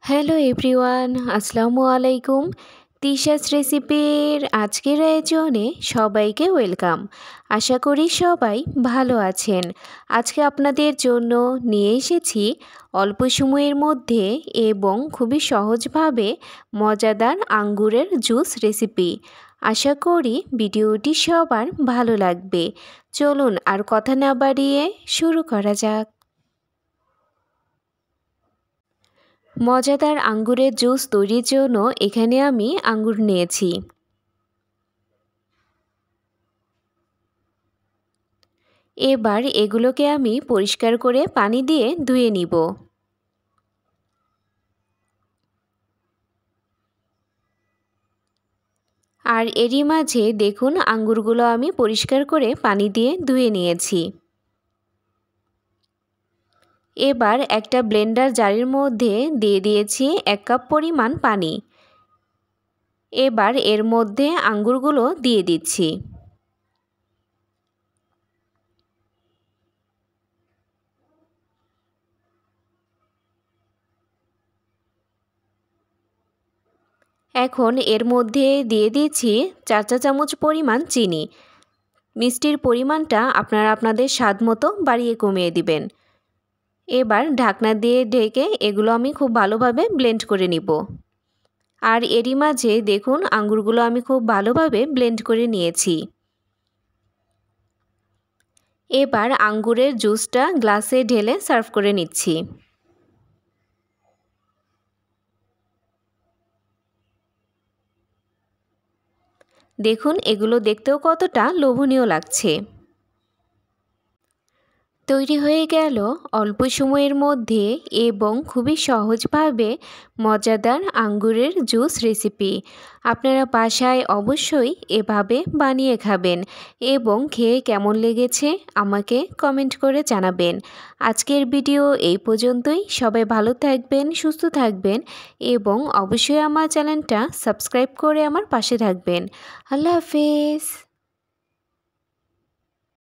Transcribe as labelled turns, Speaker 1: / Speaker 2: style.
Speaker 1: Hello everyone, আসসালামু আলাইকুম। তিশাস রেসিপির আজকের আয়োজনে সবাইকে ওয়েলকাম। আশা করি সবাই ভালো আছেন। আজকে আপনাদের জন্য নিয়ে এসেছি অল্প সময়ের মধ্যে এবং খুবই সহজভাবে মজাদার আঙ্গুরের জুস রেসিপি। আশা করি ভিডিওটি সবার ভালো লাগবে। চলুন আর কথা না বাড়িয়ে শুরু করা যাক। মজাদার আঙ্গুরের জুস তৈরির জন্য এখানে আমি আঙ্গুর নিয়েছি। এবার এগুলোকে আমি পরিষ্কার করে পানি দিয়ে ধুয়ে নিব। আর এরই মাঝে দেখুন আঙ্গুরগুলো আমি পরিষ্কার করে পানি দিয়ে ধুয়ে নিয়েছি। এবার একটা ব্লেন্ডার জারের মধ্যে দিয়ে দিয়েছি 1 কাপ পরিমাণ পানি। এবার এর মধ্যে আঙ্গুরগুলো দিয়ে দিচ্ছি। এখন এর মধ্যে দিয়ে দিচ্ছি 4 চা চামচ পরিমাণ চিনি। মিষ্টির পরিমাণটা আপনারা আপনাদের স্বাদ মতো বাড়িয়ে কমিয়ে দিবেন। এবার ঢাকনা দিয়ে ঢেকে এগুলো আমি খুব ভালোভাবে ব্লেন্ড করে নিব। আর এরই মাঝে দেখুন আঙ্গুরগুলো আমি খুব ভালোভাবে ব্লেন্ড করে নিয়েছি। এবার আঙ্গুরের জুসটা গ্লাসে ঢেলে সার্ভ করে নিচ্ছি। দেখুন এগুলো দেখতেও কতটা লোভনীয় লাগছে। তৈরি হয়ে গেল অল্প সময়ের মধ্যে এবং খুবই সহজভাবে মজাদার আঙ্গুরের জুস রেসিপি। আপনারা বাসায় অবশ্যই এভাবে বানিয়ে খাবেন এবং খেয়ে কেমন লেগেছে আমাকে কমেন্ট করে জানাবেন। আজকের ভিডিও এই পর্যন্তই। সবাই ভালো থাকবেন, সুস্থ থাকবেন এবং অবশ্যই আমার চ্যানেলটা সাবস্ক্রাইব করে আমার পাশে থাকবেন। আল্লাহ হাফেজ।